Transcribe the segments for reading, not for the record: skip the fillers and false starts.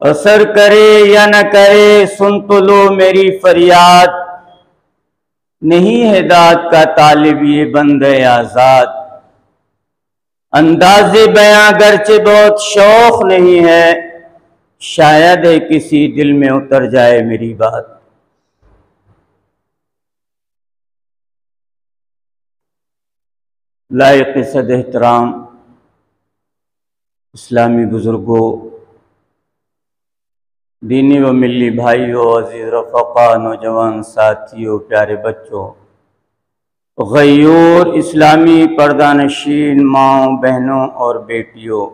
असर करे या न करे सुन तो लो मेरी फरियाद, नहीं हिदायत का तालिब ये बंदे आजाद। अंदाज़े बयां गरचे बहुत शौक नहीं है, शायद है किसी दिल में उतर जाए मेरी बात। लायक सद एहतराम इस्लामी बुजुर्गों, दीनी व मिली भाइयों, अजीज रफ़क़ा, नौजवान साथियों, प्यारे बच्चों, ग़यूर इस्लामी पर्दानशीन माओं, बहनों और बेटियों,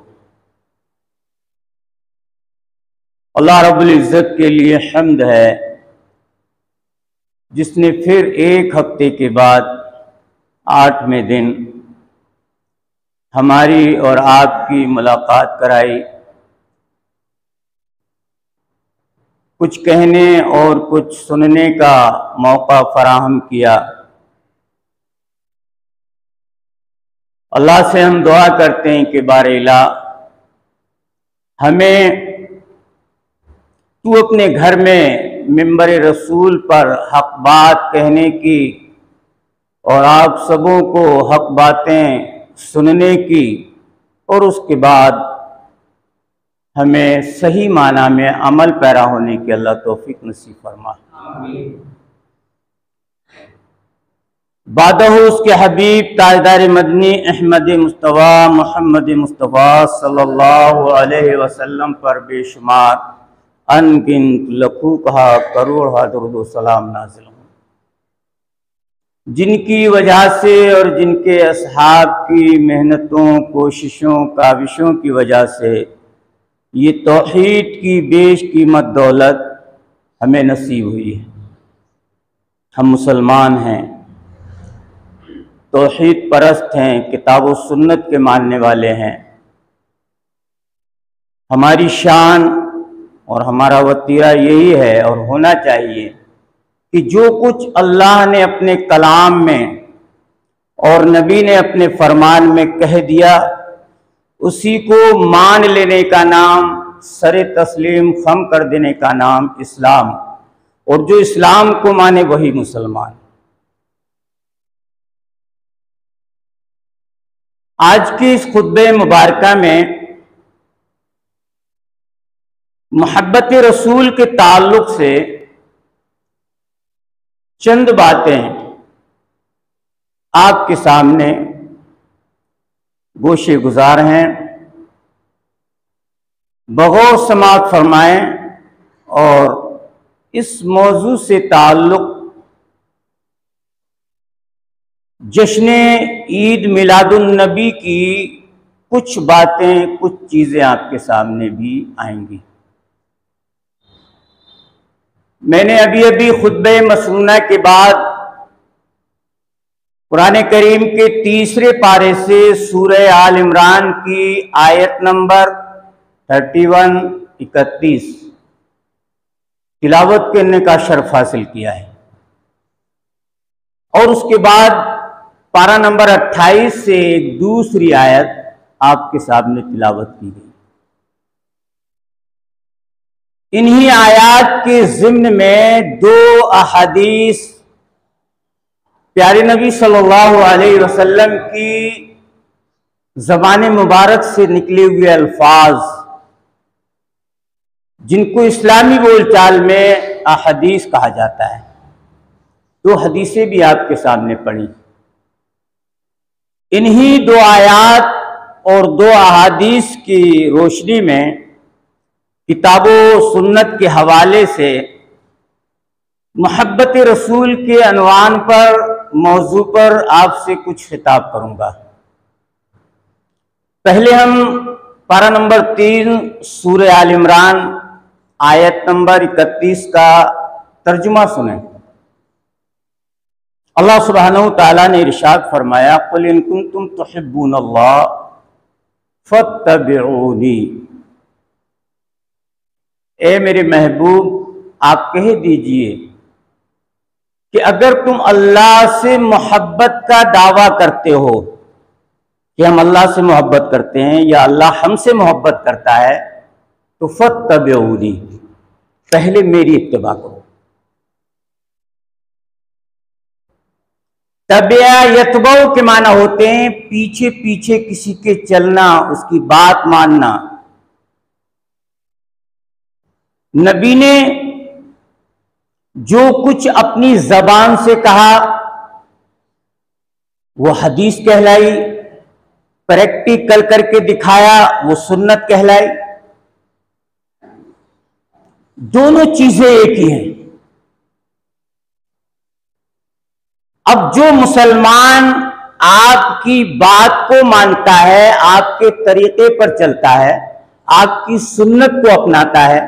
अल्लाह रब्बुल इज़्ज़त के लिए हम्द है जिसने फिर एक हफ्ते के बाद 8वें दिन हमारी और आपकी मुलाकात कराई। कुछ कहने और कुछ सुनने का मौका फराहम किया। अल्लाह से हम दुआ करते हैं कि बारे इला हमें तू अपने घर में मिंबर रसूल पर हक बात कहने की और आप सबों को हक बातें सुनने की और उसके बाद हमें सही माना में अमल पैरा होने की अल्लाह तौफीक नसीब फरमा। बादहू उसके हबीब ताजदार मदनी अहमद मुस्तफ़ा मोहम्मद मुस्तफ़ा सल्लल्लाहु अलैहि वसल्लम पर बेशुमार अनगिनत लखों कहा करोड़ दरूद सलाम नाज़िल हो, जिनकी वजह से और जिनके असहाब की मेहनतों कोशिशों काविशों की वजह से ये तौहीद की बेशकीमत दौलत हमें नसीब हुई है। हम मुसलमान हैं, तौहीद परस्त हैं, किताब व सुन्नत के मानने वाले हैं। हमारी शान और हमारा वतीरा यही है और होना चाहिए कि जो कुछ अल्लाह ने अपने कलाम में और नबी ने अपने फरमान में कह दिया उसी को मान लेने का नाम, सरे तस्लीम खम कर देने का नाम इस्लाम, और जो इस्लाम को माने वही मुसलमान। आज की इस खुतबे मुबारका में मोहब्बत रसूल के ताल्लुक से चंद बातें आपके सामने गोशे गुजार हैं। बगौर समाअत फरमाएं और इस मौजू से ताल्लुक जश्न ईद मिलादुन नबी की कुछ बातें, कुछ चीज़ें आपके सामने भी आएंगी। मैंने अभी अभी खुतबे मसनूना के बाद कुरान करीम के तीसरे पारे से सूरह आल इमरान की आयत नंबर 31-31 तिलावत करने का शर्फ हासिल किया है और उसके बाद पारा नंबर 28 से एक दूसरी आयत आपके सामने तिलावत की गई। इन्हीं आयात के ज़िम्न में दो अहादीस प्यारे नबी सल्लल्लाहु अलैहि वसल्लम की ज़बान मुबारक से निकले हुए अल्फाज, जिनको इस्लामी बोलचाल में अहादीस कहा जाता है, दो हदीसें भी आपके सामने पढ़ी। इन्हीं दो आयात और दो अहादीस की रोशनी में किताबों सुन्नत के हवाले से मोहब्बत रसूल के अनवान पर, मौजू पर आपसे कुछ खिताब करूंगा। पहले हम पारा नंबर 3 सूरह आल इमरान आयत नंबर 31 का तर्जुमा सुने। अल्लाह सुब्हानहू तआला ने इरशाद फरमाया, कुल इन कुंतुम तुहिब्बूनल्लाह फत्तबिऊनी। ए मेरे महबूब, आप कह दीजिए कि अगर तुम अल्लाह से मोहब्बत का दावा करते हो कि हम अल्लाह से मोहब्बत करते हैं या अल्लाह हमसे मोहब्बत करता है, तो फत्तबिऊनी, पहले मेरी इत्तिबा करो। तबिया यतबऊ के माना होते हैं पीछे पीछे किसी के चलना, उसकी बात मानना। नबी ने जो कुछ अपनी जबान से कहा वो हदीस कहलाई, प्रैक्टिकल करके दिखाया वो सुन्नत कहलाई। दोनों चीजें एक ही हैं। अब जो मुसलमान आपकी बात को मानता है, आपके तरीके पर चलता है, आपकी सुन्नत को अपनाता है,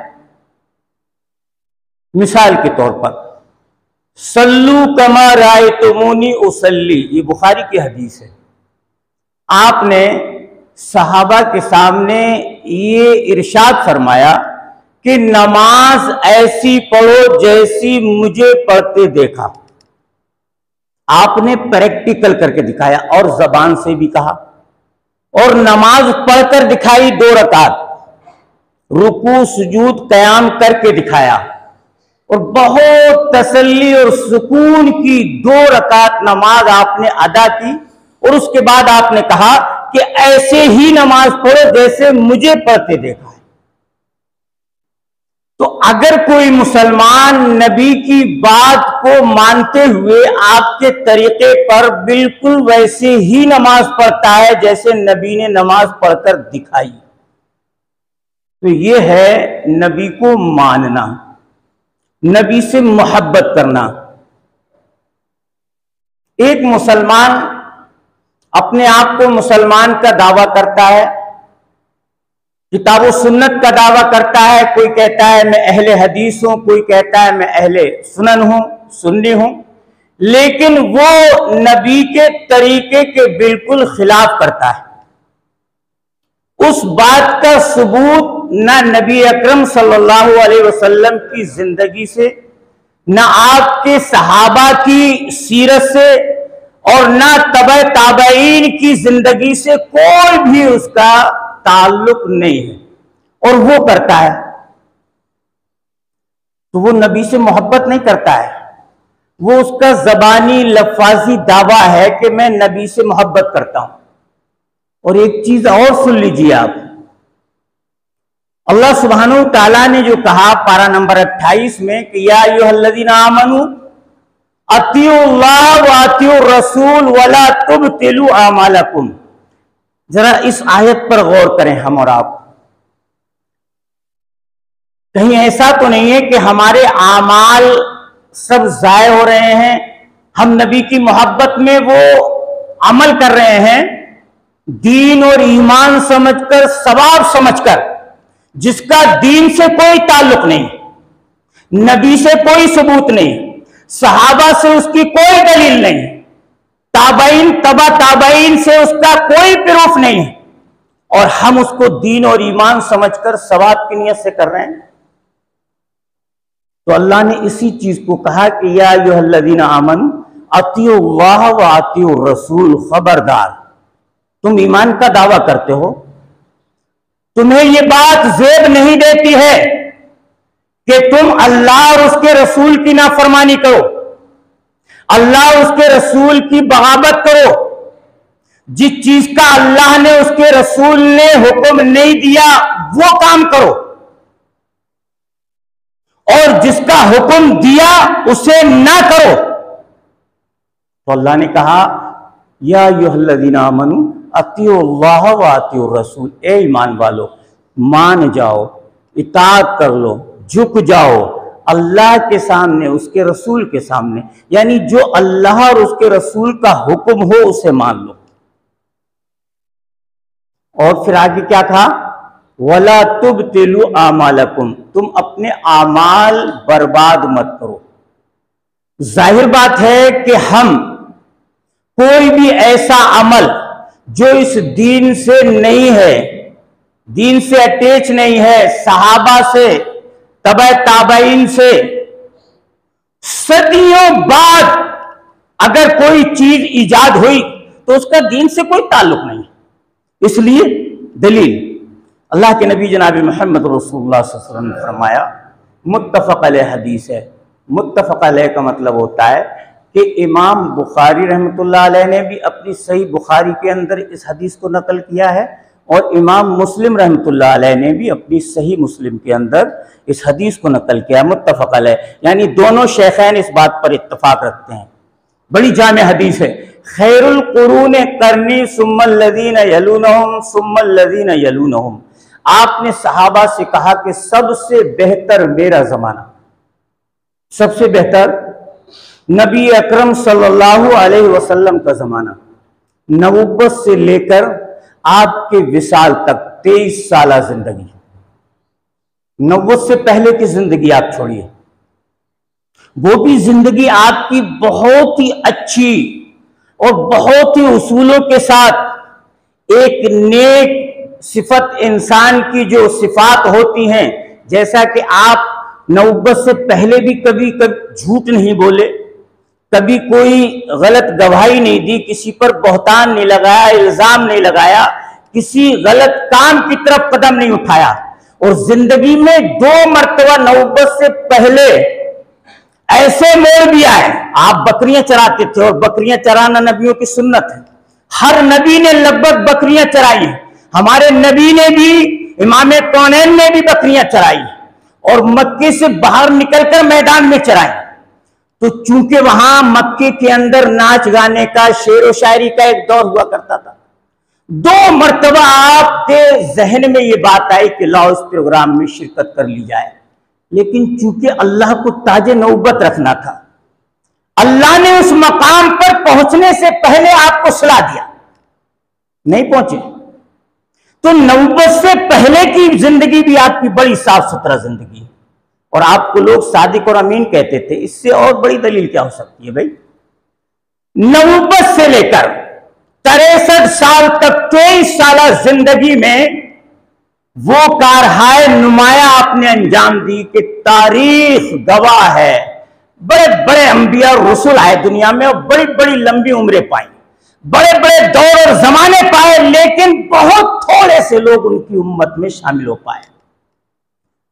मिसाल के तौर पर सल्लू कमा रायतुमूनी उसल्ली, ये बुखारी की हदीस है। आपने सहाबा के सामने ये इरशाद फरमाया कि नमाज ऐसी पढ़ो जैसी मुझे पढ़ते देखा। आपने प्रैक्टिकल करके दिखाया और जबान से भी कहा और नमाज पढ़कर दिखाई, 2 रकात रुकू सुजूद कयाम करके दिखाया। और बहुत तसल्ली और सुकून की 2 रकात नमाज आपने अदा की और उसके बाद आपने कहा कि ऐसे ही नमाज पढ़ो जैसे मुझे पढ़ते देखा है। तो अगर कोई मुसलमान नबी की बात को मानते हुए आपके तरीके पर बिल्कुल वैसे ही नमाज पढ़ता है जैसे नबी ने नमाज पढ़कर दिखाई, तो ये है नबी को मानना, नबी से मोहब्बत करना। एक मुसलमान अपने आप को मुसलमान का दावा करता है, किताब व सुन्नत का दावा करता है, कोई कहता है मैं अहले हदीस हूं, कोई कहता है मैं अहले सुनन हूं, सुन्नी हूं, लेकिन वो नबी के तरीके के बिल्कुल खिलाफ करता है। उस बात का सबूत ना नबी अकरम सल्लल्लाहु अलैहि वसल्लम की जिंदगी से, ना आपके सहाबा की सीरत से और ना तबे ताबईन की जिंदगी से कोई भी उसका ताल्लुक नहीं है, और वो करता है तो वो नबी से मोहब्बत नहीं करता है, वो उसका जबानी लफाजी दावा है कि मैं नबी से मोहब्बत करता हूं। और एक चीज और सुन लीजिए आप, अल्लाह सुब्हानहू तआला ने जो कहा पारा नंबर 28 में कि या अय्युहल्लज़ीना आमनू अतीउल्लाह व अतीउर रसूल वला तुबतिलू आमालकुम। जरा इस आयत पर गौर करें हम और आप। कहीं ऐसा तो नहीं है कि हमारे आमाल सब जाय हो रहे हैं, हम नबी की मोहब्बत में वो अमल कर रहे हैं दीन और ईमान समझकर, सवाब समझकर, जिसका दीन से कोई ताल्लुक नहीं, नबी से कोई सबूत नहीं, सहाबा से उसकी कोई दलील नहीं, ताबईन तबा ताबईन से उसका कोई प्रूफ नहीं है, और हम उसको दीन और ईमान समझकर सवाब की नियत से कर रहे हैं। तो अल्लाह ने इसी चीज को कहा कि या अय्युहल्लज़ीना आमनू अतीउल्लाह व अतीउर रसूल, खबरदार तुम ईमान का दावा करते हो, तुम्हें यह बात जेब नहीं देती है कि तुम अल्लाह और उसके रसूल की नाफरमानी करो, अल्लाह और उसके रसूल की बगावत करो। जिस चीज का अल्लाह ने उसके रसूल ने हुक्म नहीं दिया वो काम करो, और जिसका हुक्म दिया उसे ना करो। तो अल्लाह ने कहा या अय्युहल्लज़ीना आमनू अतीउल्लाह व अतीउर रसूल, ए ईमान वालो मान जाओ, इताअत कर लो, झुक जाओ अल्लाह के सामने, उसके रसूल के सामने, यानी जो अल्लाह और उसके रसूल का हुक्म हो उसे मान लो। और फिर आगे क्या था, वला तुबतिलू आमालकुम, तुम अपने आमाल बर्बाद मत करो। जाहिर बात है कि हम कोई भी ऐसा अमल जो इस दीन से नहीं है, दीन से अटैच नहीं है, सहाबा से तबे ताबईन से सदियों बाद अगर कोई चीज इजाद हुई तो उसका दीन से कोई ताल्लुक नहीं। इसलिए दलील अल्लाह के नबी जनाब मोहम्मद रसूलुल्लाह सल्लल्लाहु अलैहि वसल्लम ने फरमाया, मुत्तफ़क़ अलैह हदीस है। मुत्तफ़क़ अलैह का मतलब होता है कि इमाम बुखारी रहमतुल्लाह अलैह ने भी अपनी सही बुखारी के अंदर इस हदीस को नकल किया है, और इमाम मुस्लिम रहमतुल्लाह अलैह ने भी अपनी सही मुस्लिम के अंदर इस हदीस को नकल किया। मुत्तफ़क़ अलैह यानी दोनों शेखैन इस बात पर इत्तफ़ाक़ रखते हैं। बड़ी जामे हदीस है। खैरुल कुरून करनी सुम्मल्लज़ीना यलूनहुम सुम्मल्लज़ीना यलूनहुम। आपने सहाबा से कहा कि सबसे बेहतर मेरा जमाना, सबसे बेहतर नबी अकरम सल्लल्लाहु अलैहि वसल्लम का जमाना, नबुव्वत से लेकर आपके विसाल तक 23 साल जिंदगी। नबुव्वत से पहले की जिंदगी आप छोड़िए, वो भी जिंदगी आपकी बहुत ही अच्छी और बहुत ही उसूलों के साथ, एक नेक सिफत इंसान की जो सिफात होती हैं, जैसा कि आप नबुव्वत से पहले भी कभी झूठ नहीं बोले, कभी कोई गलत गवाही नहीं दी, किसी पर बहतान नहीं लगाया, इल्जाम नहीं लगाया, किसी गलत काम की तरफ कदम नहीं उठाया, और जिंदगी में 2 मरतबा नबुव्वत से पहले ऐसे मोड़ भी आए, आप बकरियां चराते थे और बकरियां चराना नबियों की सुन्नत है। हर नबी ने लगभग बकरियां चराई है। हमारे नबी ने भी, इमाम कौनैन ने भी बकरियां चराई और मक्के से बाहर निकलकर मैदान में चराई। तो चूंकि वहां मक्के के अंदर नाच गाने का, शेर व शायरी का एक दौर हुआ करता था, 2 मरतबा आपके जहन में ये बात आई कि लाओ इस प्रोग्राम में शिरकत कर ली जाए। लेकिन चूंकि अल्लाह को ताजे नौबत रखना था, अल्लाह ने उस मकाम पर पहुंचने से पहले आपको सलाह दिया, नहीं पहुंचे। तो नौबत से पहले की जिंदगी भी आपकी बड़ी साफ सुथरा जिंदगी, और आपको लोग सादिक और अमीन कहते थे। इससे और बड़ी दलील क्या हो सकती है भाई? नौबत से लेकर 63 साल तक 23 साल जिंदगी में वो कारहाय नुमाया आपने अंजाम दी कि तारीख गवाह है, बड़े बड़े अंबिया और रसूल आए दुनिया में और बड़ी बड़ी लंबी उम्रें पाई, बड़े बड़े दौर और जमाने पाए, लेकिन बहुत थोड़े से लोग उनकी उम्मत में शामिल हो पाए,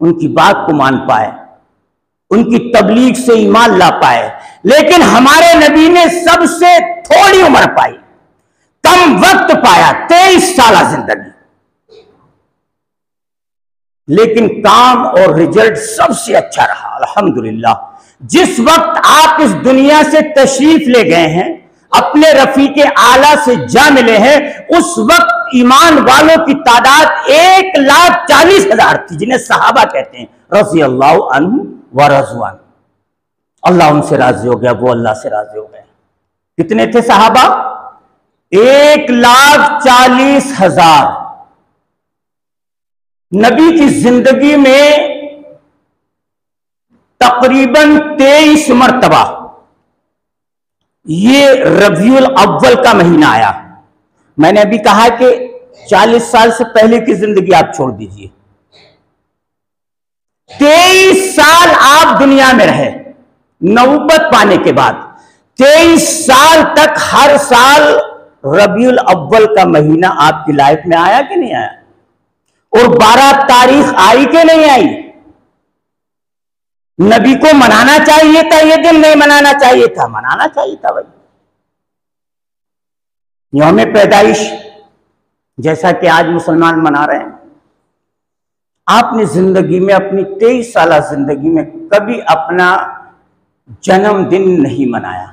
उनकी बात को मान पाए, उनकी तबलीग से ईमान ला पाए। लेकिन हमारे नबी ने सबसे थोड़ी उम्र पाई, कम वक्त पाया, 23 साल जिंदगी, लेकिन काम और रिजल्ट सबसे अच्छा रहा अल्हम्दुलिल्लाह। जिस वक्त आप इस दुनिया से तशरीफ ले गए हैं, अपने रफीक आला से जा मिले हैं, उस वक्त ईमान वालों की तादाद 1,40,000 थी, जिन्हें सहाबा कहते हैं, रज़ी अल्लाह अन्हु व रज़वान। अल्लाह उनसे राजी हो गया, वो अल्लाह से राजी हो गए। कितने थे सहाबा? 1,40,000। नबी की जिंदगी में तकरीबन 23 मरतबा ये रबीउल अव्वल का महीना आया। मैंने अभी कहा कि 40 साल से पहले की जिंदगी आप छोड़ दीजिए, 23 साल आप दुनिया में रहे नौबत पाने के बाद। 23 साल तक हर साल रबीउल अव्वल का महीना आपकी लाइफ में आया कि नहीं आया? और 12 तारीख आई कि नहीं आई? नबी को मनाना चाहिए था ये दिन, नहीं मनाना चाहिए था? मनाना चाहिए था भाई। यौम पैदाइश जैसा कि आज मुसलमान मना रहे हैं, आपने जिंदगी में, अपनी 23 साल जिंदगी में कभी अपना जन्मदिन नहीं मनाया।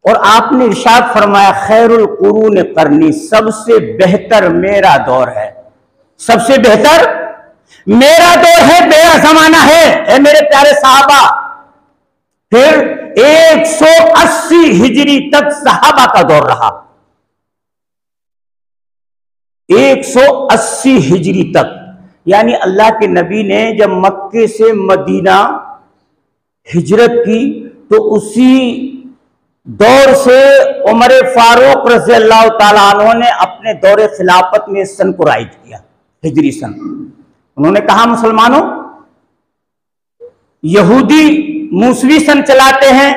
और आपने इरशाद फरमाया, खैरुल कुरून करनी, सबसे बेहतर मेरा दौर है, सबसे बेहतर मेरा दौर है, मेरा जमाना है। ए मेरे प्यारे साहबा, फिर 180 हिजरी तक सहाबा का दौर रहा, 180 हिजरी तक। यानी अल्लाह के नबी ने जब मक्के से मदीना हिजरत की तो उसी दौर से उमर फारूक रज़ी अल्लाह ताला अन्हु ने अपने दौरे खिलाफत में इस सन को राइज किया, हिजरी सन। उन्होंने कहा, मुसलमानों, यहूदी मूसवी सन चलाते हैं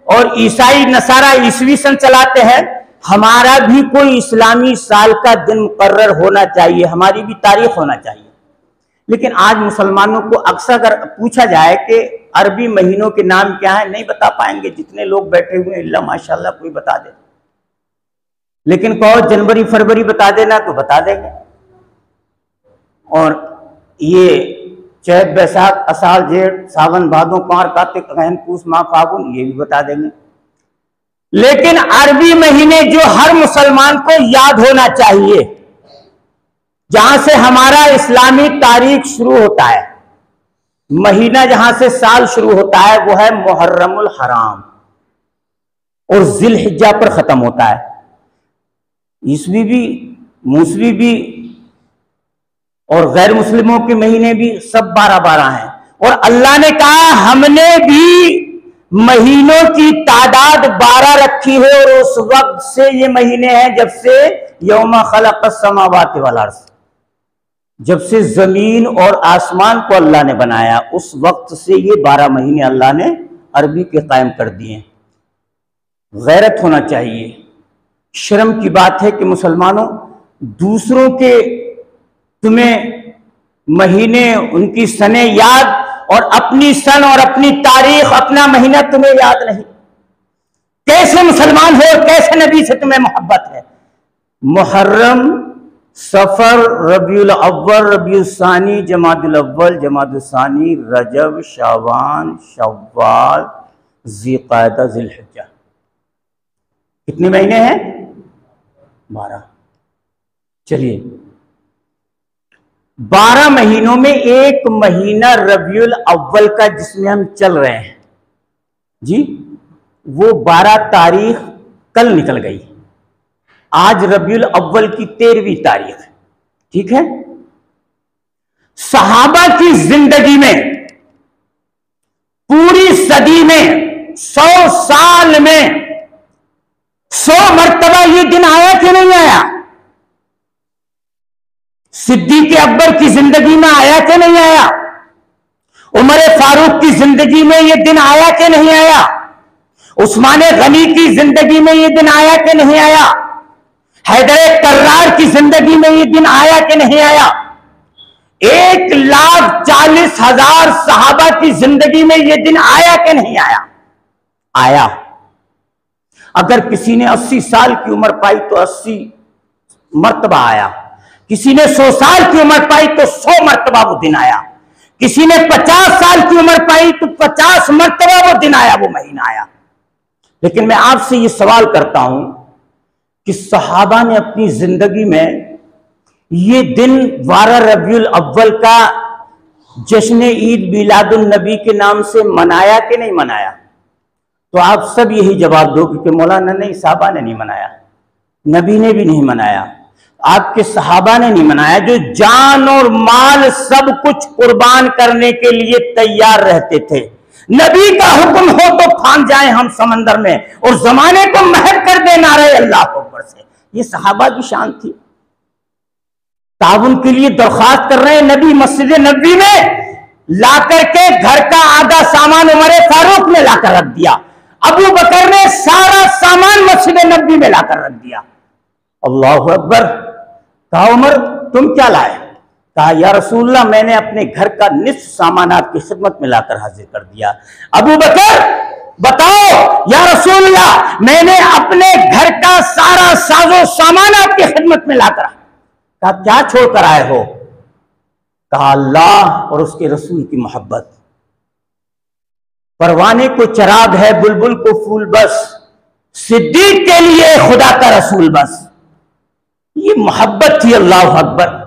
और ईसाई नसारा ईसवी सन चलाते हैं, हमारा भी कोई इस्लामी साल का दिन मुकर्रर होना चाहिए, हमारी भी तारीख होना चाहिए। लेकिन आज मुसलमानों को अक्सर अगर पूछा जाए कि अरबी महीनों के नाम क्या है, नहीं बता पाएंगे। जितने लोग बैठे हुए हैं, इल्ला माशाल्लाह कोई बता दे। लेकिन कहो जनवरी फरवरी बता देना तो बता देंगे। और ये चैत बैसाख असार जेठ सावन भादों कुंवर कार्तिक अगहन पूस माह फागुन, ये भी बता देंगे। लेकिन अरबी महीने जो हर मुसलमान को याद होना चाहिए, जहां से हमारा इस्लामी तारीख शुरू होता है, महीना जहां से साल शुरू होता है, वो है मुहर्रमुल हराम और जिलहिज्जा पर खत्म होता है। ईसवी भी, मूसवी भी और गैर मुस्लिमों के महीने भी सब 12-12 हैं। और अल्लाह ने कहा, हमने भी महीनों की तादाद 12 रखी है, और उस वक्त से ये महीने हैं जब से यौमा खलक़स समावाति वल अर्ज़, जब से जमीन और आसमान को अल्लाह ने बनाया, उस वक्त से ये 12 महीने अल्लाह ने अरबी के कायम कर दिए। गैरत होना चाहिए। शर्म की बात है कि मुसलमानों, दूसरों के तुम्हें महीने, उनकी सने याद और अपनी सन और अपनी तारीख, अपना महीना तुम्हें याद नहीं। कैसे मुसलमान हो, कैसे नबी से तुम्हें मोहब्बत है। मुहर्रम, सफर, रबीउल अव्वल, रबीउल सानी, जमादुल अव्वल, जमादुल सानी, रजब, शाबान, शव्वाल, ज़िलक़ादा, ज़िलहिज्जा। कितने महीने हैं? 12। चलिए, 12 महीनों में एक महीना रबीउल अव्वल का जिसमें हम चल रहे हैं जी, वो 12 तारीख कल निकल गई। आज रबीउल अव्वल की 13वीं तारीख, ठीक है। सहाबा की जिंदगी में पूरी सदी में 100 साल में 100 मर्तबा ये दिन आया कि नहीं आया? सिद्दीक़ अकबर की जिंदगी में आया कि नहीं आया? उमर फारूक की जिंदगी में ये दिन आया कि नहीं आया? उस्मान गनी की जिंदगी में ये दिन आया कि नहीं आया? हैदर कर्रार की जिंदगी में ये दिन आया कि नहीं आया? 1,40,000 सहाबा की जिंदगी में ये दिन आया कि नहीं आया? आया। अगर किसी ने 80 साल की उम्र पाई तो 80 मर्तबा आया, किसी ने 100 साल की उम्र पाई तो 100 मर्तबा वो दिन आया, किसी ने 50 साल की उम्र पाई तो 50 मर्तबा वो दिन आया, वो महीना आया। लेकिन मैं आपसे ये सवाल करता हूं कि सहाबा ने अपनी जिंदगी में ये दिन 12 रबीउल अव्वल का जश्न ईद मिलादुन नबी के नाम से मनाया कि नहीं मनाया? तो आप सब यही जवाब दो कि मौलाना नहीं, सहाबा ने नहीं मनाया, नबी ने भी नहीं मनाया, आपके सहाबा ने नहीं मनाया, जो जान और माल सब कुछ कुर्बान करने के लिए तैयार रहते थे। नबी का हुक्म हो तो फांद जाए हम समंदर में और जमाने को महक कर दे नारे अल्लाह अकबर से। ये सहाबा की शान थी। ताउन के लिए दरख्वास्त कर रहे हैं, नबी मस्जिद नबी में ला करके घर का आधा सामान उमर फारूक ने लाकर रख दिया, अबू बकर ने सारा सामान मस्जिद नबी में लाकर रख दिया। अल्लाह अकबर। कहा उमर तुम क्या लाए? कहा या रसूलल्लाह मैंने अपने घर का निस्फ सामान आपकी खिदमत में लाकर हाजिर कर दिया। अबू बकर बताओ या रसूलल्लाह मैंने अपने घर का सारा साजो सामान आपकी खिदमत में लाकर। कहा क्या छोड़कर आए हो? कहा अल्लाह और उसके रसूल की मोहब्बत। परवाने को चराग है, बुलबुल को फूल बस, सिद्दीक के लिए खुदा का रसूल बस। ये मोहब्बत थी। अल्लाह अकबर।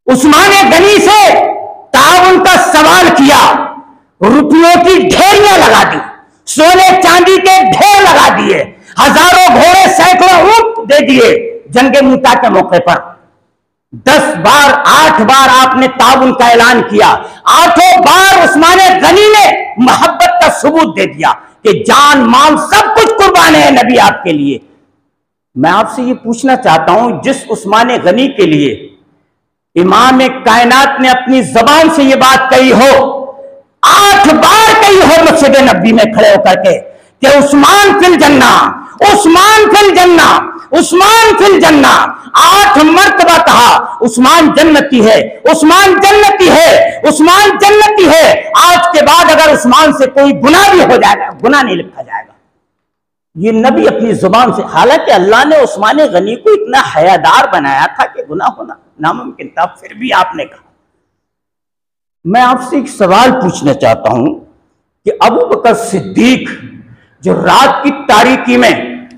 उस्मान गनी से ताउन का सवाल किया, रुपयों की ढेरियां लगा दी, सोने चांदी के ढेर लगा दिए, हजारों घोड़े सैकड़ों ऊंट दे दिए जंगे मूता के मौके पर। 10 बार 8 बार आपने ताउन का ऐलान किया, 8 बार उस्मान गनी ने मोहब्बत का सबूत दे दिया कि जान माल सब कुछ कुर्बान है नबी आपके लिए। मैं आपसे ये पूछना चाहता हूं, जिस उस्मान गनी के लिए इमाम कायनात ने अपनी जबान से ये बात कही हो, 8 बार कही हो मस्जिद नबी में खड़े होकर के कि उस्मान फिल जन्ना, उस्मान फिल जन्ना, उस्मान फिल जन्ना। 8 मर्तबा कहा उस्मान जन्नती है, उस्मान जन्नती है, उस्मान जन्नती है। आज के बाद अगर उस्मान से कोई गुनाह भी हो जाएगा, गुनाह नहीं लिखा जाएगा। ये नबी अपनी जुबान से, हालांकि अल्लाह ने उस्मान गनी को इतना हयादार बनाया था कि गुनाह होना नामुमकिन था, फिर भी आपने कहा। मैं आपसे एक सवाल पूछना चाहता हूं कि अबू बकर सिद्दीक जो रात की तारीकी में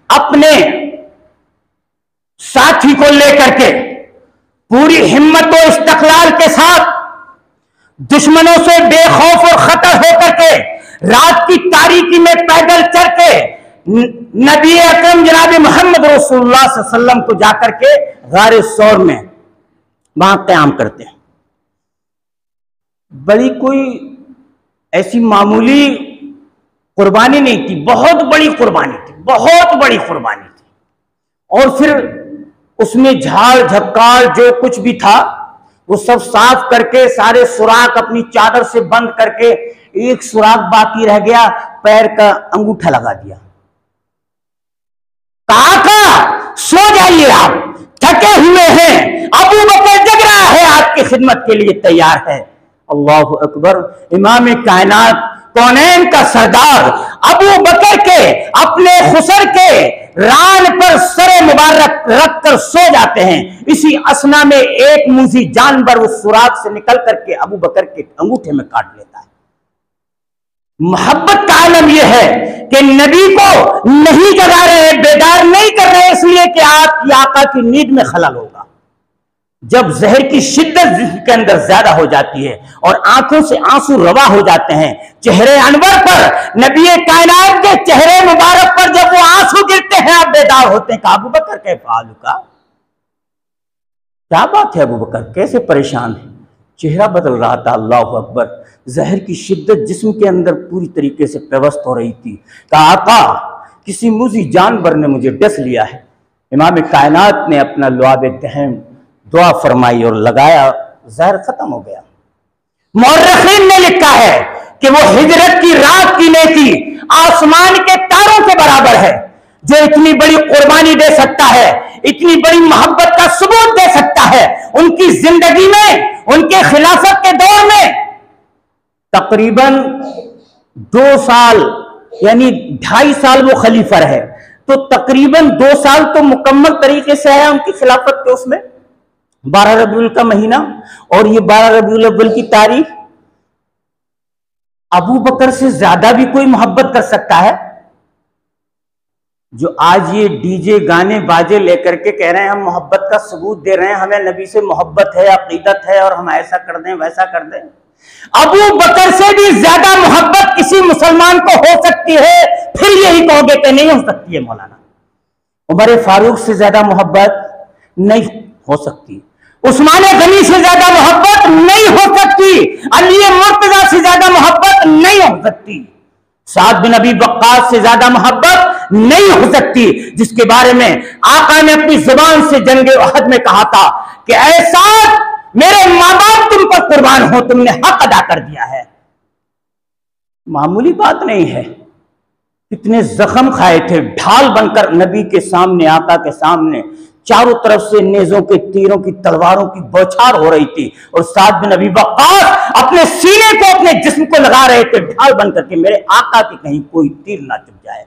अपने साथी को लेकर के पूरी हिम्मत और इस्तक़लाल के साथ दुश्मनों से बेखौफ और खतर होकर के रात की तारीकी में पैदल चल के नबी अकरम जनाब मोहम्मद रसूलुल्लाह सल्लल्लाहु अलैहि वसल्लम को जाकर के गारे सौर में वहां क़याम करते हैं। बड़ी कोई ऐसी मामूली कुर्बानी नहीं थी, बहुत बड़ी कुर्बानी थी, बहुत बड़ी कुर्बानी थी। और फिर उसमें झाड़ झक्कार जो कुछ भी था वो सब साफ करके सारे सुराख अपनी चादर से बंद करके एक सुराख बाकी रह गया, पैर का अंगूठा लगा दिया। कहा सो जाइए, आप थके हुए हैं, अबू बकर जग रहा है आपकी खिदमत के लिए तैयार है। अल्लाहु अकबर। इमाम कायनात, कौनैन का सरदार अबू बकर के अपने खुसर के रान पर सरे मुबारक रख कर सो जाते हैं। इसी असना में एक मूसी जानवर उस सुराख से निकल करके अबू बकर के अंगूठे में काट लेता है। मोहब्बत का आलम यह है कि नबी को नहीं जगा रहे, बेदार नहीं कर रहे, इसलिए कि आपकी आका की नींद में खलल होगा। जब जहर की शिद्दत जिसके अंदर ज्यादा हो जाती है और आंखों से आंसू रवा हो जाते हैं, चेहरे अनवर पर, नबी कायनात के चेहरे मुबारक पर जब वो आंसू गिरते हैं, आप बेदार होते हैं। अबू बकर के फालू का क्या बात है, अबू बकर कैसे परेशान है, चेहरा बदल रहा था। अल्लाह अकबर। जहर की शिद्दत जिस्म के अंदर पूरी तरीके से पेवस्त हो रही थी। कहा आका, किसी मूजी जानवर ने मुझे डस लिया है। इमाम कायनात ने अपना लुआब दहम दुआ फरमाई और लगाया, जहर खत्म हो गया। मुअर्रिखीन ने लिखा है कि वो हिजरत की रात की नेकी आसमान के तारों के बराबर है। जो इतनी बड़ी कुर्बानी दे सकता है, इतनी बड़ी मोहब्बत का सबूत दे सकता है, उनकी जिंदगी में, उनके खिलाफत के दौर में तकरीबन 2 साल यानी 2.5 साल वो खलीफा रहे, तो तकरीबन 2 साल तो मुकम्मल तरीके से है उनकी खिलाफत के। उसमें 12 रबीउल का महीना और ये 12 रबीउल अव्वल की तारीख। अबू बकर से ज्यादा भी कोई मोहब्बत कर सकता है? जो आज ये डीजे गाने बाजे लेकर के कह रहे हैं हम मोहब्बत का सबूत दे रहे हैं, हमें नबी से मोहब्बत है, अकीदत है और हम ऐसा कर दें वैसा कर दें। अबू बकर से भी ज्यादा मोहब्बत किसी मुसलमान को हो सकती है, फिर यही कहोगे कि नहीं हो सकती है मौलाना। उमर फारूक से ज्यादा मोहब्बत नहीं हो सकती, उस्मान गनी से ज्यादा मोहब्बत नहीं हो सकती, अली मुर्तजा से ज्यादा मोहब्बत नहीं हो सकती, साद बिन अबी वक्कास से ज्यादा मोहब्बत नहीं हो सकती, जिसके बारे में आका ने अपनी जुबान से जंगे उहद में कहा था कि ऐसा मेरे माँ बाप तुम पर कुर्बान हो, तुमने हक अदा कर दिया है। मामूली बात नहीं है। कितने जख्म खाए थे, ढाल बनकर नबी के सामने, आका के सामने चारों तरफ से नेजों के तीरों की तलवारों की बौछार हो रही थी और साद बिन अबी वक्कास अपने सीने को, अपने जिस्म को लगा रहे थे ढाल बनकर के, मेरे आका के कहीं कोई तीर ना चुभ जाए।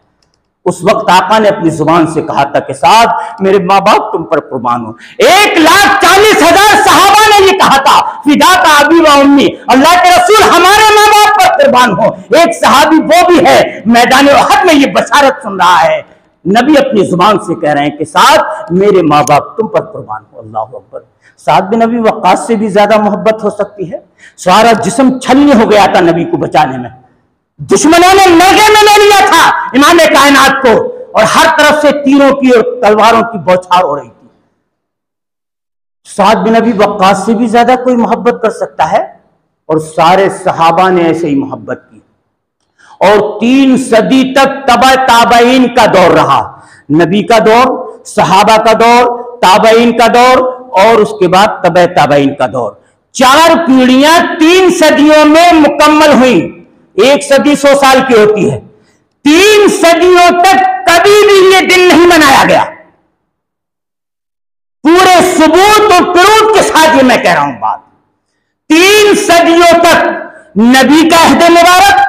उस वक्त आका ने अपनी जुबान से कहा था कि साद मेरे माँ बाप तुम पर कुर्बान हो। 1,40,000 सहाबा ने ये कहा था, फिदा का अबी व उम्मी, अल्लाह के रसूल हमारे माँ बाप पर कुर्बान हो। एक सहाबी वो भी है मैदान उहद में ये बशारत सुन रहा है, नबी अपनी जुबान से कह रहे हैं कि साद मेरे माँ बाप तुम पर कुर्बान हो। अल्लाह अकबर। साद बिन अबी वक्कास से भी ज्यादा मोहब्बत हो सकती है? सारा जिस्म छलनी हो गया था नबी को बचाने में, दुश्मनों ने नगे में ले लिया था इमाम कायनात को और हर तरफ से तीरों की और तलवारों की बौछार हो रही थी। साद बिन अबी वक्कास से भी ज्यादा कोई मोहब्बत कर सकता है? और सारे सहाबा ने ऐसे ही मोहब्बत की और 3 सदी तक तबा ताबईन का दौर रहा। नबी का दौर, सहाबा का दौर, ताबईन का दौर और उसके बाद तबा ताबईन का दौर। 4 पीढ़ियां 3 सदियों में मुकम्मल हुई। 1 सदी 100 साल की होती है, 3 सदियों तक कभी भी ये दिन नहीं मनाया गया। पूरे सबूत और प्रूफ के साथ ये मैं कह रहा हूं बात। 3 सदियों तक नबी का अहद मुबारक,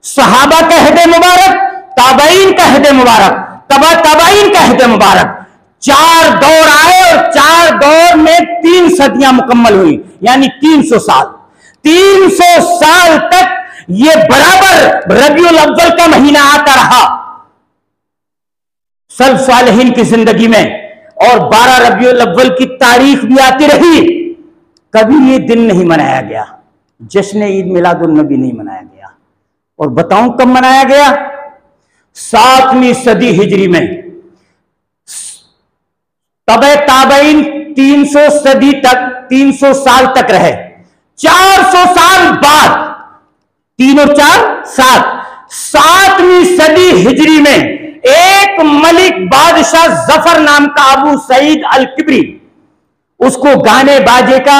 सहाबा का अहद मुबारक, ताबईन का अहद मुबारक, तबा ताबईन का अहद मुबारक, 4 दौर आए और 4 दौर में 3 सदियां मुकम्मल हुई, यानी 300 साल। 300 साल तक ये बराबर रबीउल अव्वल का महीना आता रहा सल्फ सालिहीन की जिंदगी में और 12 रबीउल अव्वल की तारीख भी आती रही। कभी ये दिन नहीं मनाया गया, जश्न ईद मिलादुन नबी नहीं मनाया गया। और बताऊं कब मनाया गया? 7वीं सदी हिजरी में। तबे ताबईन 300 सदी तक, 300 साल तक रहे। 400 साल बाद, 3 और 4 7, 7वीं सदी हिजरी में एक मलिक बादशाह जफर नाम का अबू सईद अल किबरी, उसको गाने बाजे का,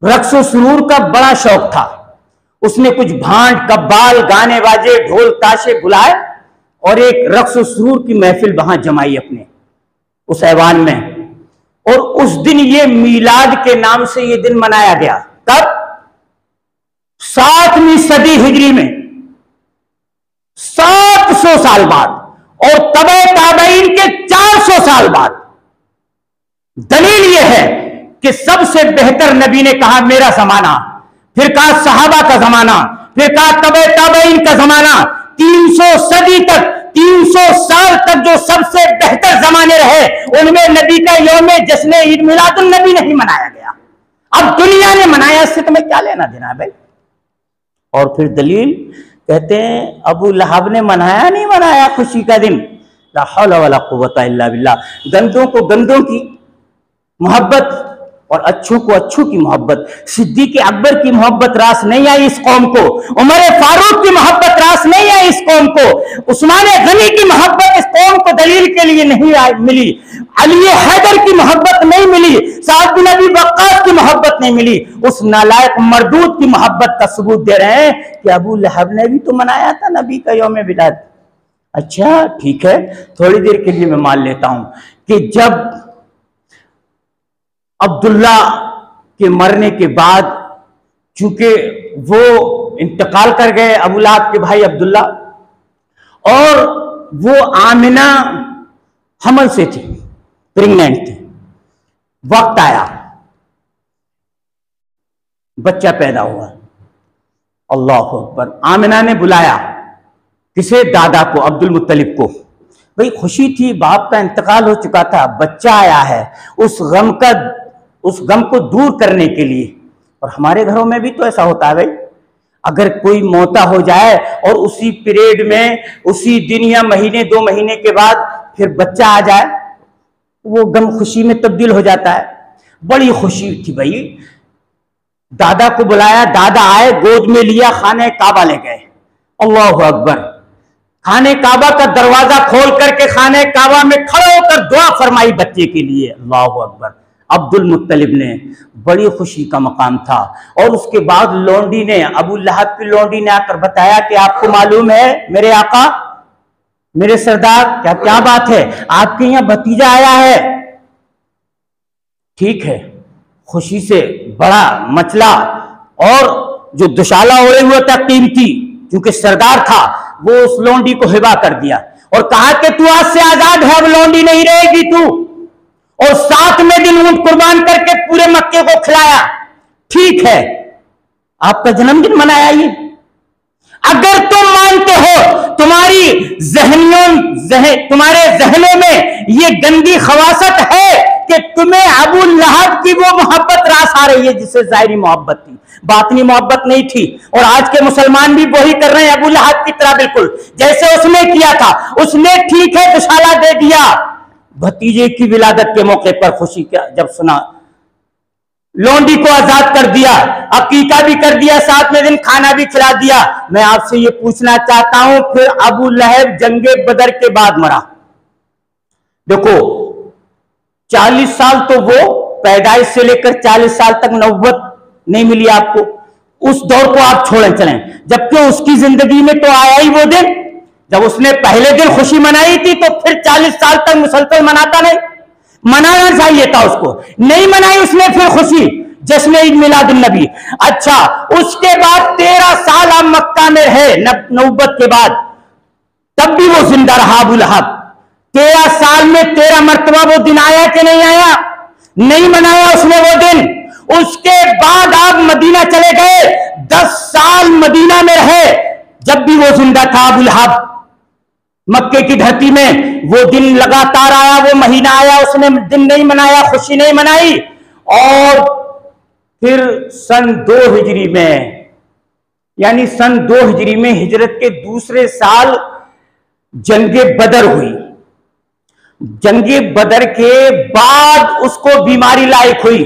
रक्स सुरूर का बड़ा शौक था। उसने कुछ भांट कब्बाल गाने बाजे ढोल ताशे बुलाए और एक रक्स सुरूर की महफिल वहां जमाई अपने उस ऐवान में। और उस दिन ये मीलाद के नाम से ये दिन मनाया गया। कब? 7वीं सदी हिजरी में 700 साल बाद और तबे ताबईन के 400 साल बाद। दलील यह है कि सबसे बेहतर नबी ने कहा मेरा जमाना, फिर कहा सहाबा का जमाना, फिर कहा तबे ताबईन का जमाना। 300 सदी तक, 300 साल तक जो सबसे बेहतर जमाने रहे उनमें नबी का यौम जश्न ईद मिलादुन नबी नहीं मनाया गया। अब दुनिया ने मनाया, इससे तुम्हें क्या लेना देना भाई। और फिर दलील कहते हैं अबू लहब ने मनाया, नहीं मनाया खुशी का दिन। ला हौला वला कुव्वता इल्ला बिल्लाह। गंदों को गंदों की मोहब्बत और अच्छों को अच्छों की मोहब्बत। सिद्दीक अकबर की मोहब्बत रास नहीं आई इस कौम को, उमर फारूक की मोहब्बत रास नहीं आई इस कौम को, उस्मान गनी की मोहब्बत इस कौम को दलील के लिए नहीं मिली, अली हैदर की मोहब्बत नहीं मिली, साद बिन अबी वक्कास की मोहब्बत नहीं मिली। उस नालायक मरदूद की मोहब्बत का सबूत दे रहे हैं कि अबू लहब ने भी तो मनाया था नबी का यौम विलादत। अच्छा ठीक है, थोड़ी देर के लिए मैं मान लेता हूं कि जब अब्दुल्ला के मरने के बाद, चूंकि वो इंतकाल कर गए अबू लहब के भाई अब्दुल्ला, और वो आमिना हमल से थी, प्रेग्नेंट थी, वक्त आया, बच्चा पैदा हुआ। अल्लाह अकबर। आमिना ने बुलाया किसे? दादा को, अब्दुल मुत्तलिब को। भाई खुशी थी, बाप का इंतकाल हो चुका था, बच्चा आया है, उस गम को दूर करने के लिए। और हमारे घरों में भी तो ऐसा होता है भाई, अगर कोई मौता हो जाए और उसी पीरियड में, उसी दिन या महीने 2 महीने के बाद फिर बच्चा आ जाए, वो गम खुशी में तब्दील हो जाता है। बड़ी खुशी थी भाई। दादा को बुलाया, दादा आए, गोद में लिया, खाने काबा ले गए। अल्लाह अकबर। खाने काबा का दरवाजा खोल करके खाने काबा में खड़े होकर दुआ फरमाई बच्चे के लिए। अल्लाह अकबर। अब्दुल मुत्तलिब ने, बड़ी खुशी का मकाम था। और उसके बाद लौंडी ने, अबू लहब की लौंडी ने आकर बताया कि आपको मालूम है मेरे आका, मेरे सरदार, क्या क्या बात है, आपके यहां भतीजा आया है। ठीक है, खुशी से बड़ा मचला, और जो दुशाला ओढ़े हुआ था कीमती, क्योंकि सरदार था, वो उस लौंडी को हिबा कर दिया और कहा कि तू आज से आजाद है, अब लौंडी नहीं रहेगी तू। और 7वें दिन ऊंट कुर्बान करके पूरे मक्के को खिलाया। ठीक है, आपका जन्मदिन मनाया ये। अगर तुम मानते हो, तुम्हारे जहनों में ये गंदी खवासत है कि तुम्हें अबू लहब की वो मोहब्बत रास आ रही है जिससे जाहिरी मोहब्बत थी, बातनी मोहब्बत नहीं थी। और आज के मुसलमान भी वही कर रहे हैं अबू लहब की तरह, बिल्कुल जैसे उसने किया था। उसने ठीक है दुशाला दे दिया, भतीजे की विलादत के मौके पर खुशी का जब सुना, लौंडी को आजाद कर दिया, अकीका भी कर दिया, 7वें दिन खाना भी खिला दिया। मैं आपसे ये पूछना चाहता हूं, फिर अबू लहब जंगे बदर के बाद मरा। देखो 40 साल तो वो पैदाइश से लेकर 40 साल तक नबुव्वत नहीं मिली आपको, उस दौर को आप छोड़े चलें, जबकि उसकी जिंदगी में तो आया ही वो दिन जब उसने पहले दिन खुशी मनाई थी, तो फिर 40 साल तक मुसलसल मनाता नहीं, मनाना चाहिए था उसको, नहीं मनाई उसने फिर खुशी जश्न ईद मिलादुन नबी। अच्छा, उसके बाद 13 साल आप मक्का में रहे नबुव्वत के बाद, तब भी वो जिंदा रहा अबू लहब। 13 साल में 13 मरतबा वो दिन आया कि नहीं आया? नहीं मनाया उसने वो दिन। उसके बाद आप मदीना चले गए, 10 साल मदीना में रहे, जब भी वो जिंदा था अबू लहब। मक्के की धरती में वो दिन लगातार आया, वो महीना आया, उसने दिन नहीं मनाया, खुशी नहीं मनाई। और फिर सन 2 हिजरी में, यानी सन 2 हिजरी में हिजरत के दूसरे साल जंगे बदर हुई। जंगे बदर के बाद उसको बीमारी लायक हुई,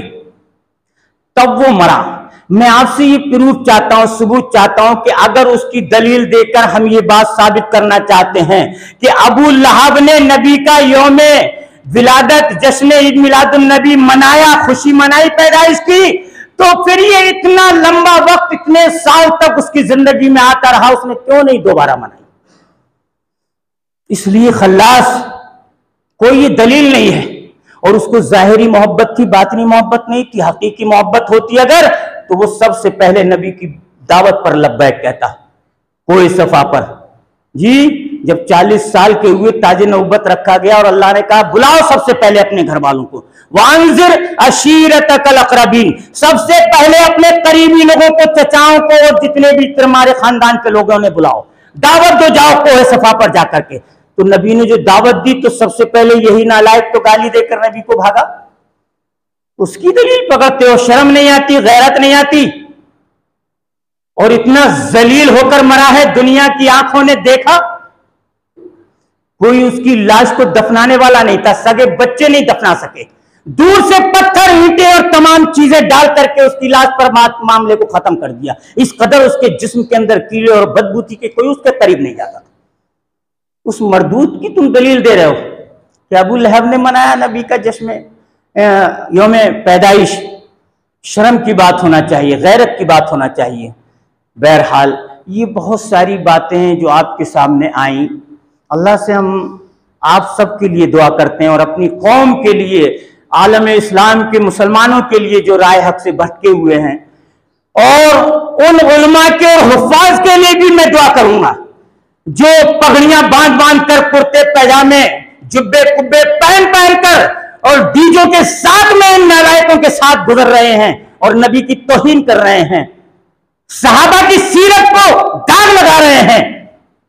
तब वो मरा। मैं आपसे ये प्रूफ चाहता हूं, सबूत चाहता हूं कि अगर उसकी दलील देकर हम ये बात साबित करना चाहते हैं कि अबू लहब ने नबी का यौमे विलादत जश्न ईद मिलादुन नबी मनाया, खुशी मनाई पैदाइश की, तो फिर ये इतना लंबा वक्त, इतने साल तक उसकी जिंदगी में आता रहा, उसने क्यों नहीं दोबारा मनाई? इसलिए खल्लास कोई ये दलील नहीं है। और उसको जाहिरी मोहब्बत थी, बातनी मोहब्बत नहीं थी। हकीकी मोहब्बत होती अगर, तो वो सबसे पहले नबी की दावत पर लब्बैक कहता, कोई सफा पर जी। जब 40 साल के हुए ताजे नौबत रखा गया और अल्लाह ने कहा बुलाओ सबसे पहले अपने घर वालों को, वांजिर अशीरतकल अक़रबीन, सबसे पहले अपने करीबी लोगों को, चचाओं को और जितने भी तुम्हारे खानदान के लोग हैं उन्हें बुलाओ, दावत दो, जाओ कोहे सफा पर जाकर के। तो नबी ने जो दावत दी तो सबसे पहले यही नालायक तो गाली देकर नबी को भागा। उसकी दलील पकड़ते हो, शर्म नहीं आती, गैरत नहीं आती। और इतना जलील होकर मरा है, दुनिया की आंखों ने देखा, कोई उसकी लाश को दफनाने वाला नहीं था, सगे बच्चे नहीं दफना सके, दूर से पत्थर ईंटें और तमाम चीजें डाल करके उसकी लाश पर मामले को खत्म कर दिया। इस कदर उसके जिस्म के अंदर कीड़े और बदबू थी कि कोई उसके करीब नहीं जाता। उस मरदूत की तुम दलील दे रहे हो कि अबू लहब ने मनाया नबी का जश्न यौम पैदाइश। शर्म की बात होना चाहिए, गैरत की बात होना चाहिए। बहरहाल ये बहुत सारी बातें हैं जो आपके सामने आई। अल्लाह से हम आप सब के लिए दुआ करते हैं और अपनी कौम के लिए, आलम इस्लाम के मुसलमानों के लिए जो राय हक से भटके हुए हैं, और उन उलमा के और हुफ्फाज के लिए भी मैं दुआ करूंगा जो पगड़ियां बांध बांध कर, कुर्ते पैजामे जुब्बे कुब्बे पहन पहन कर और डीजों के साथ में इन नालायकों के साथ गुजर रहे हैं और नबी की तौहीन कर रहे हैं, सहाबा की सीरत को दाग लगा रहे हैं।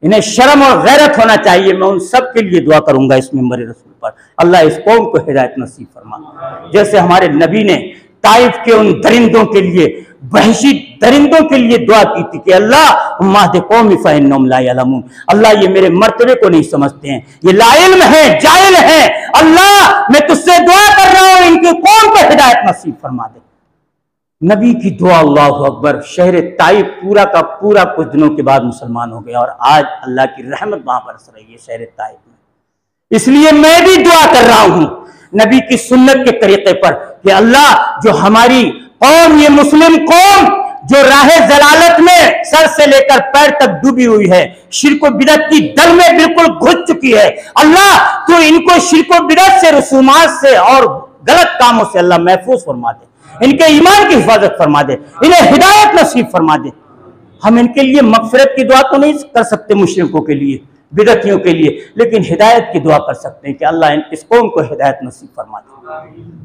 इन्हें शर्म और गैरत होना चाहिए। मैं उन सब के लिए दुआ करूंगा इस मिंबर रसूल पर, अल्लाह इस कौम को हिदायत नसीब फरमा। जैसे हमारे नबी ने ताइफ के उन दरिंदों के लिए, वहशी दरिंदों के लिए दुआ की थी कि अल्लाह माहद कौमी फइन्नहुम ला यअलमून, अल्लाह ये मेरे मर्तबे को नहीं समझते हैं, ये लाइल्म है, जाहिल है, अल्लाह मैं तुझसे दुआ कर रहा हूं इनकी कौम को हिदायत नसीब फरमा दे। नबी की दुआ, अल्लाह अकबर। शहर ताइफ पूरा का पूरा कुछ दिनों के बाद मुसलमान हो गया और आज अल्लाह की रहमत वहां बरस रही है शहर ताइफ में। इसलिए मैं भी दुआ कर रहा हूं नबी की सुन्नत के तरीके पर कि अल्लाह जो हमारी कौम, ये मुस्लिम कौम जो राह जलालत में सर से लेकर पैर तक डूबी हुई है, शिर्क व बिदअत की दल में बिल्कुल घुस चुकी है, अल्लाह तो इनको शिर्क व बिदअत से, रसूमात से और गलत कामों से अल्लाह महफूज फरमा दे, इनके ईमान की हिफाजत फरमा दे, इन्हें हिदायत नसीब फरमा दे। हम इनके लिए मगफिरत की दुआ तो नहीं कर सकते मुशरिकों के लिए, बिदअतियों के लिए, लेकिन हिदायत की दुआ कर सकते हैं कि अल्लाह इस कौम को हिदायत नसीब फरमा दे।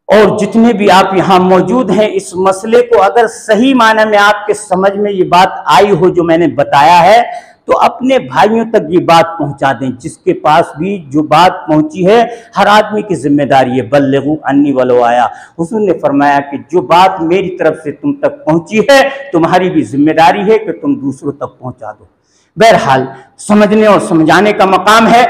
और जितने भी आप यहाँ मौजूद हैं, इस मसले को अगर सही माने में आपके समझ में ये बात आई हो जो मैंने बताया है, तो अपने भाइयों तक ये बात पहुंचा दें। जिसके पास भी जो बात पहुंची है, हर आदमी की जिम्मेदारी है, बल्लिगू अन्नी वलो आया। हुजूर ने फरमाया कि जो बात मेरी तरफ से तुम तक पहुंची है, तुम्हारी भी जिम्मेदारी है कि तुम दूसरों तक पहुंचा दो। बहरहाल समझने और समझाने का मकाम है,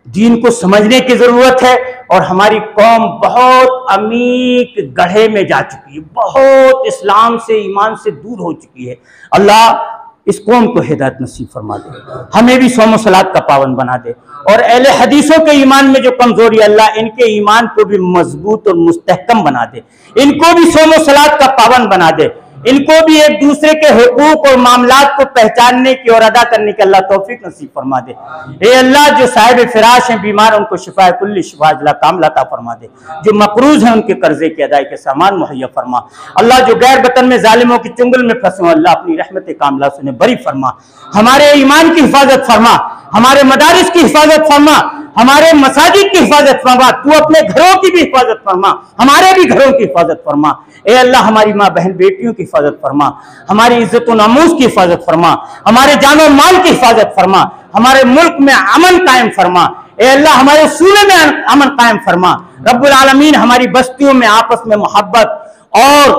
दीन को समझने की जरूरत है। और हमारी कौम बहुत अमीक गड्ढे में जा चुकी है, बहुत इस्लाम से, ईमान से दूर हो चुकी है। अल्लाह इस कौम को हिदायत नसीब फरमा दे, हमें भी सौम सलात का पाबंद बना दे। और अहले हदीसों के ईमान में जो कमजोरी, अल्लाह इनके ईमान को भी मजबूत और मुस्तहकम बना दे, इनको भी सौम सलात का पाबंद बना दे, इनको भी एक दूसरे के हुकूक और मामलात को पहचानने की और अदा करने की अल्लाह तौफीक नसीब फरमा दे। ए अल्लाह, जो साहिब फिराश हैं, बीमार, उनको शिफा कुल्ली शिफा अजला कामला अता फरमा दे। जो मकरूज हैं, उनके कर्जे की अदाई के सामान मुहैया फरमा। अल्लाह, जो गैर वतन में जालिमों की चुंगल में फंसे, अल्लाह अपनी रहमत कामला से उन्हें बरी फरमा। हमारे ईमान की हिफाजत फरमा, हमारे मदारिस की हिफाजत फरमा, हमारे मसाजिद की हिफाजत फरमा। तू अपने घरों की भी हिफाजत फरमा, हमारे भी घरों की हिफाजत फरमा। ए अल्लाह, हमारी माँ बहन बेटियों की हिफाजत फरमा, हमारी इज्जत और नामूस की हिफाजत फरमा, हमारे जान और माल की हिफाजत फरमा, हमारे मुल्क में अमन कायम फरमा। ए अल्लाह, हमारे सूबे में अमन कायम फरमा। रब्बुल आलमीन, हमारी बस्तियों में आपस में मोहब्बत और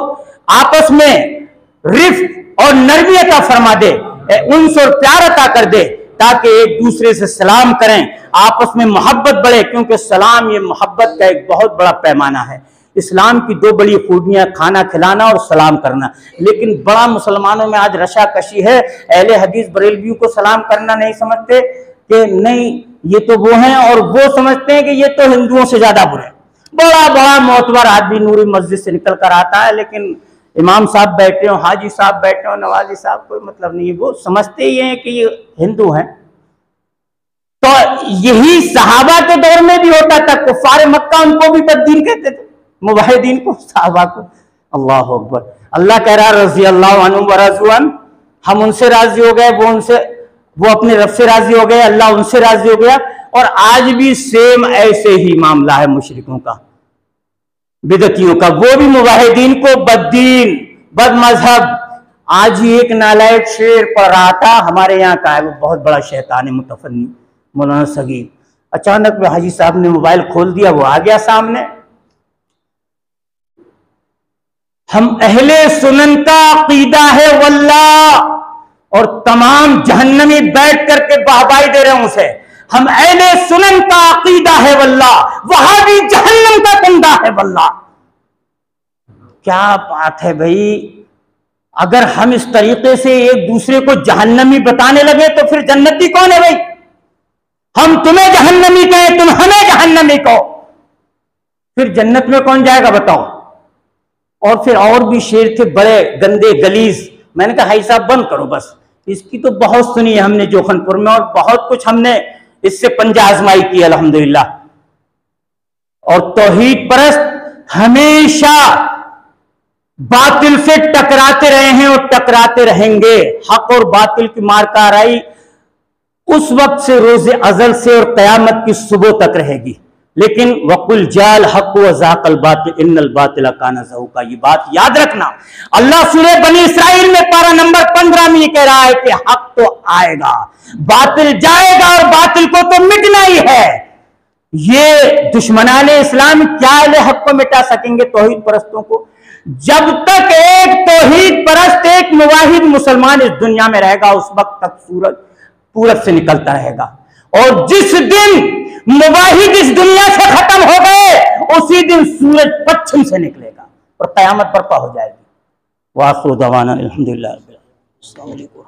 आपस में रिफ्क और नरमी अता फरमा दे, उनसे और प्यार अता कर दे, ताकि एक दूसरे से सलाम करें, आपस में मोहब्बत बढ़े। क्योंकि सलाम ये मोहब्बत का एक बहुत बड़ा पैमाना है। इस्लाम की दो बड़ी खूबियां, खाना खिलाना और सलाम करना। लेकिन बड़ा मुसलमानों में आज रशाकशी है, अहले हदीस बरेलवियों को सलाम करना नहीं समझते कि नहीं ये तो वो हैं, और वो समझते हैं कि ये तो हिंदुओं से ज्यादा बुरे। बड़ा बड़ा मोतबर आदमी नूरी मस्जिद से निकल कर आता है, लेकिन इमाम साहब बैठे हो, हाजी साहब बैठे हो, नवाजी साहब, कोई मतलब नहीं है। वो समझते ही हैं कि ये हिंदू हैं। तो यही सहाबा के दौर में भी होता था। कुफार मक्का उनको भी बददीन कहते थे, मुवाहिदीन को, सहाबा को। अल्लाह अकबर। अल्लाह कह रहा रज़ी अल्लाहु अन्हुम व रज़ू अन, हम उनसे राजी हो गए, वो अपने रब से राजी हो गए, अल्लाह उनसे राजी हो गया। और आज भी सेम ऐसे ही मामला है मुशरिकों का, बिदतियों का, वो भी मुवाहिदीन को बद्दीन, बद मजहब। आज ही एक नालायक शेर पढ़ रहा था, हमारे यहाँ का है, वो बहुत बड़ा शैतान मुतफन्नी मौलाना सगीर। अचानक में हाजी साहब ने मोबाइल खोल दिया, वो आ गया सामने। हम अहले सुनन का अकीदा है वल्लाह, और तमाम जहन्नमी बैठ करके वाहवाही दे रहे हैं उसे। हम अहले सुनन का अकीदा है वल्लाह, वहां भी जहन्नम का कुंडा है वल्लाह। क्या बात है भाई, अगर हम इस तरीके से एक दूसरे को जहन्नमी बताने लगे तो फिर जन्नती कौन है भाई? हम तुम्हें जहन्नमी कहें, तुम हमें जहन्नमी कहो, फिर जन्नत में कौन जाएगा बताओ? और फिर और भी शेर थे बड़े गंदे गलीज। मैंने कहा हाई साहब बंद करो बस, इसकी तो बहुत सुनी है हमने जोखनपुर में, और बहुत कुछ हमने इससे पंजा आजमाई की अल्हम्दुलिल्लाह। और तौहीद परस्त हमेशा बातिल से टकराते रहे हैं और टकराते रहेंगे। हक और बातिल की मार का रही उस वक्त से रोजे अजल से और कयामत की सुबह तक रहेगी। लेकिन वकुल जाल हक व ज़ाक़ल बातिल इन्नल बातिल काना ज़हूक़ा, ये बात याद रखना। अल्लाह सूरह बनी इसराइल में पारा नंबर 15 में ये कह रहा है कि हक तो आएगा, बातिल जाएगा, और बातिल को तो मिटना ही है। ये दुश्मनाने इस्लाम क्या हक को मिटा सकेंगे तौहीद परस्तों को? जब तक एक तौहीद परस्त, एक मुवाहिद मुसलमान इस दुनिया में रहेगा, उस वक्त तक सूरज पूरब से निकलता रहेगा। और जिस दिन मुवाहिद इस दुनिया से खत्म हो गए, उसी दिन सूरज पश्चिम से निकलेगा और कयामत बर्पा हो जाएगी। वाखिरु दवाना अल्हम्दुलिल्लाह रब्बिल आलमीन। अस्सलामु अलैकुम।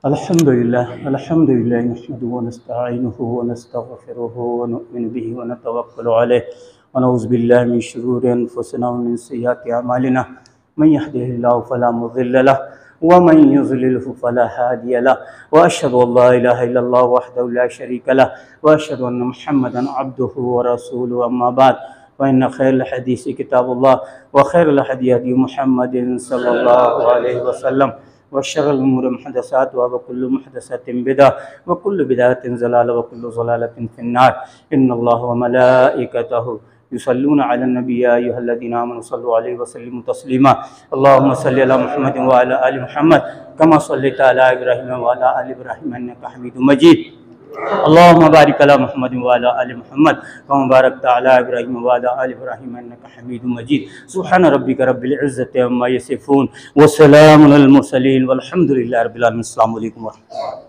अल्हम्दुलिल्लाह नहमदुहु व नस्तईनुहु व नस्तगफिरुहु व नु'मिनु बिही व नतवक्कलु अलैहि व नऊज़ु बिल्लाहि मिन शुरूरि अनफुसिना व मिन सय्यिआति अमालिना मन यहदिहिल्लाहु फला मुज़िल्ल लहु व मन युज़लिल्हु फला हादिय लहु व अशहदु अल्ला इलाहा इल्लल्लाह वहदहु ला शरीक लहु व अशहदु अन्न मुहम्मदन अब्दुहु व रसूलुहु अम्मा बाद व इन्न खैरल हदीसी किताबुल्लाह व खैरल हदी हदी मुहम्मदिन सल्लल्लाहु अलैहि वसल्लम व शर्रिल उमूरि मुहदसातुहा व कुल्लु मुहदसतिन बिदअह व कुल्लु बिदअतिन ज़लालह व कुल्लु ज़लालतिन फिन्नार। इन्नल्लाह व मलाइकतहु युसल्लूना अलन नबी या अय्युहल्लज़ीना आमनु सल्लु अलैहि व सल्लिमु तस्लीमा। अल्लाहुम्मा सल्लि अला मुहम्मदिन व अला आलि मुहम्मद कमा सल्लैता अला इब्राहीम व अला आलि इब्राहीम इन्नका हमीदुम मजीद। अल्लाहुम्मा बारिक अला मुहम्मदिन व अला आलि मुहम्मद कमा बारकता अला इब्राहीम व अला आलि इब्राहीम इन्नका हमीदुम मजीद। सुब्हान रब्बिका रब्बिल इज़्ज़ति अम्मा यसिफून व सलामुन अलल मुरसलीन वल्हम्दुलिल्लाहि रब्बिल आलमीन। अस्सलामु अलैकुम व रहमतुल्लाह।